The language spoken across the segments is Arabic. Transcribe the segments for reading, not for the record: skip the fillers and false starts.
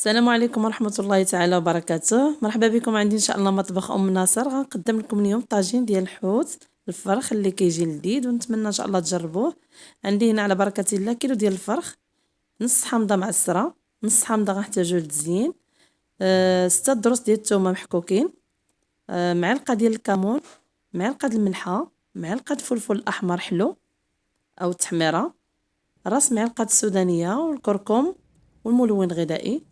السلام عليكم ورحمة الله تعالى وبركاته. مرحبا بكم عندي ان شاء الله مطبخ ام ناصر. غنقدم لكم اليوم طاجين ديال الحوت الفرخ اللي كيجي لذيذ ونتمنى ان شاء الله تجربوه. عندي هنا على بركة الله كيلو ديال الفرخ، نص حامضة معسرة، نص حامضة غنحتاجو للتزيين، 6 دروس ديال الثومة محكوكين، معلقة ديال الكمون، معلقة الملحة، معلقة فلفل احمر حلو او التحميرة، راس معلقة السودانية والكركم والملون الغذائي.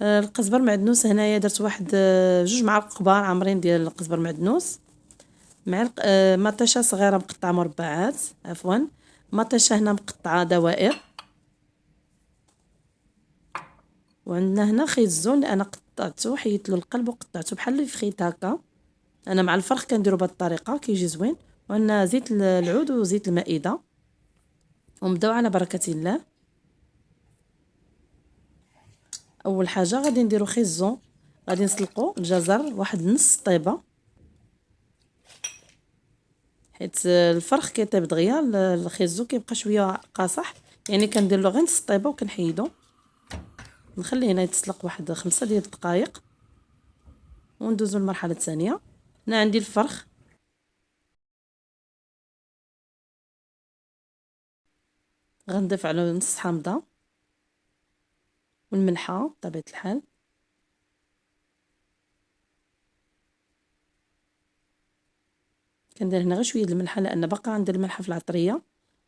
القزبر معدنوس هنايا درت واحد 2 معالق كبار عامرين ديال القزبر معدنوس، معلق مطيشه صغيره مقطعه مربعات، عفوا مطيشه هنا مقطعه دوائر. وعندنا هنا خيط الزون اللي انا قطعته، حيدت له القلب وقطعته بحال اللي في خيط هكا. انا مع الفرخ كنديرو بهذه الطريقه كيجي زوين. وعندنا زيت العود وزيت المائده. ونبداو على بركه الله. اول حاجه غادي نديرو خيزون، غادي نسلقو الجزر واحد نص طيبه، حيت الفرخ كيطيب دغيا الخيزو كيبقى شويه قاصح، يعني كندير له غير نص طيبه وكنحيدو. نخليه هنا يتسلق واحد 5 ديال الدقائق وندوزو للمرحله الثانيه. هنا عندي الفرخ، غنضيف على نص حامضه والملحه بطبيعه الحال. كندير هنا غير شويه الملحه لان باقا عندي الملحه في العطريه،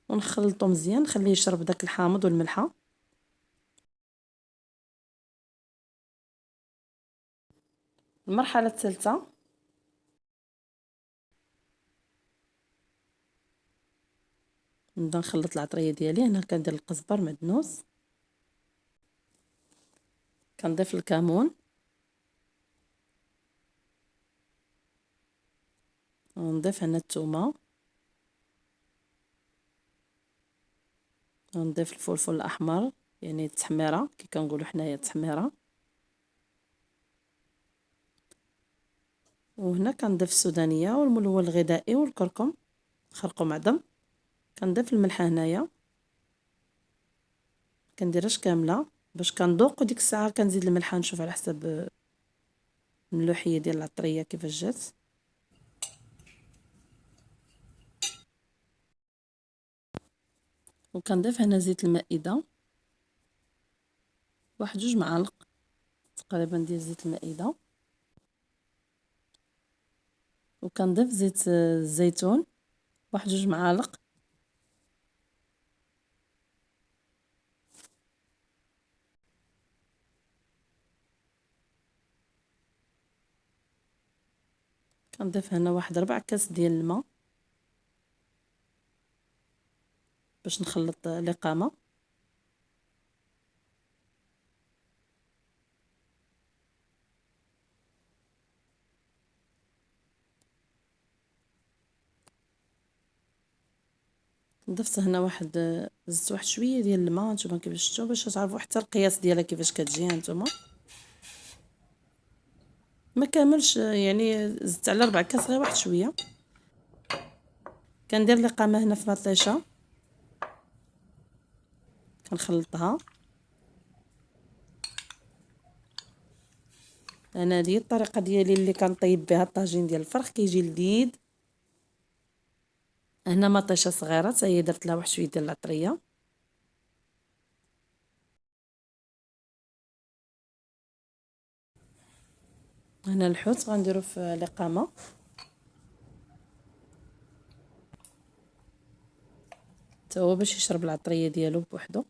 ونخلطو مزيان نخليه يشرب داك الحامض والملحه. المرحله الثالثه نبدا نخلط العطريه ديالي. هنا كندير القزبر معدنوس، كنضيف الكمون، ونضيف هنا الثومه، نضيف الفلفل الاحمر يعني التحميره كي كنقولوا حنايا التحميره. وهنا كنضيف السودانيه والملون الغذائي والكركم خرقوا معدم. كنضيف الملحه هنايا كنديرهاش كامله باش كنذوق، وديك الساعه كنزيد الملحه نشوف على حسب الملوحيه ديال العطريه كيفاش جات. وكنضيف هنا زيت المائده، واحد 2 معالق تقريبا ديال زيت المائده. وكنضيف زيت الزيتون، واحد 2 معالق. كنضيف هنا واحد 4 كاس ديال الماء باش نخلط الاقامه. ضفت هنا زدت واحد شويه ديال الماء، نتوما كيفاش شفتوا باش تعرفوا حتى القياس ديالها كيفاش كتجي هانتوما. ما كاملش يعني، زدت على 4 كاس غير واحد شويه. كندير الاقامه هنا في مطيشه كنخلطها. انا هذه الطريقه ديالي اللي كنطيب بها الطاجين ديال الفرخ كيجي لذيذ. هنا مطيشه صغيره حتى هي درت لها واحد شويه ديال العطريه. هنا الحوت غنديرو في الاقامه، حتى هو باش يشرب العطريه ديالو بوحدو.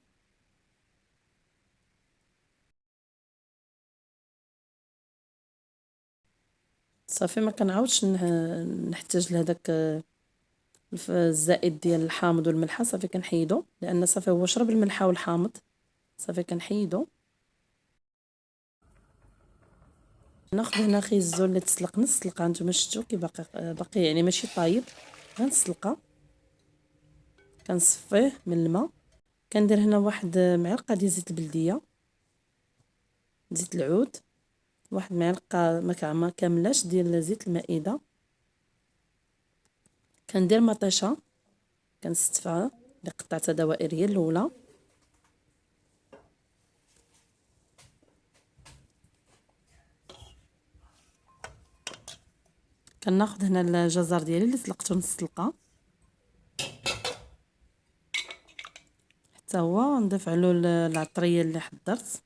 صافي ما كنعاودش نحتاج لهداك الزائد ديال الحامض والملحه. صافي كنحيدو لان صافي هو شرب الملحه والحامض. صافي كنحيدو. ناخذ هنا خيزو اللي تسلق نص سلقه، نتوما شفتوا كي باقي يعني ماشي طايب غير نسلقه. كنصفيه من الماء. كندير هنا واحد معلقه ديال زيت البلديه، زيت العود، واحد معلقه ما كاملاش ديال زيت المائده. كندير مطيشه كنستفها اللي قطعتها دوائر هي الاولى. كناخذ هنا الجزر ديالي اللي سلقته نص سلقه، حتى هو نضيف عليه العطريه اللي حضرت،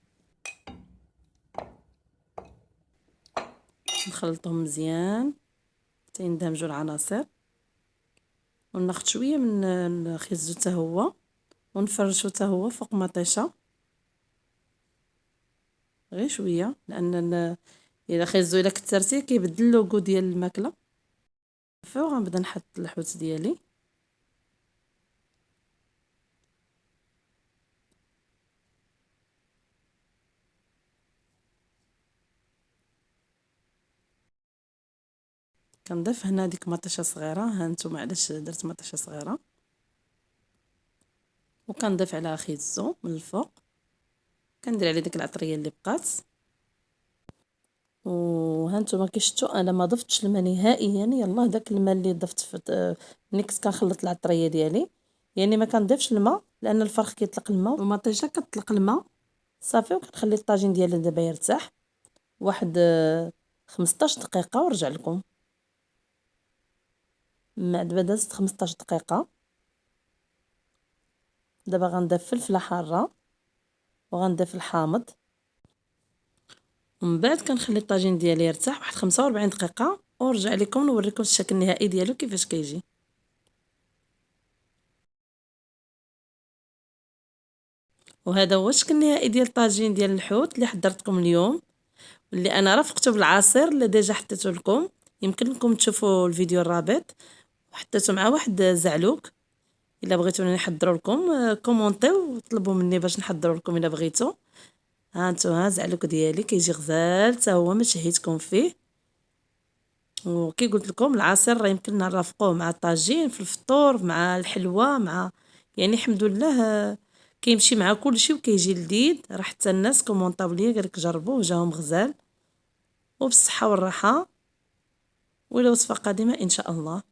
نخلطهم مزيان حتى يندمجوا العناصر، وناخذ شويه من الخيزو حتى هو ونفرشو حتى هو فوق مطيشه، غير شويه لان الا خيزو الا كثرتيه كيبدل اللوغو ديال الماكله. فوق غنبدا نحط الحوت ديالي، كنضيف هنا ديك مطيشه صغيره، ها نتوما علاش درت مطيشه صغيره، وكنضيف عليها خيزو من الفوق، كندير عليه ديك العطريه اللي بقات. وها نتوما كي شفتوا انا ما ضفتش الماء نهائيا، يلا داك الماء اللي ضفت في ملي كنت كنخلط العطريه ديالي، يعني ما كنضيفش الماء لان الفرخ كيطلق الماء والمطيشه كتطلق الماء صافي. وكنخلي الطاجين ديالي دابا يرتاح واحد 15 دقيقه ونرجع لكم. دابا دازت 15 دقيقه، دابا غنضيف فلفله حاره وغنضيف الحامض، ومن بعد كنخلي الطاجين ديالي يرتاح واحد 45 دقيقه ونرجع لكم نوريكم الشكل النهائي ديالو كيفاش كيجي. وهذا هو الشكل النهائي ديال الطاجين ديال الحوت اللي حضرتكم اليوم، واللي انا رافقته بالعصير اللي ديجا حطيته لكم. يمكن لكم تشوفوا الفيديو الرابط، وحطيته مع واحد زعلوك. الا بغيتوني نحضروا لكم كومونطيو وطلبوا مني باش نحضروا لكم الا بغيتوا. ها انتم زعلوك ديالي كيجي غزال حتى هو ما شهيتكم فيه. وكي قلت لكم العصير راه يمكن نرافقوه مع الطاجين في الفطور مع الحلوى مع يعني الحمد لله كيمشي مع كلشي وكيجي لذيذ. راه حتى الناس كومونطاو ليا قالك جربوه جاهم غزال. وبالصحه والراحه والى وصفه قادمه ان شاء الله.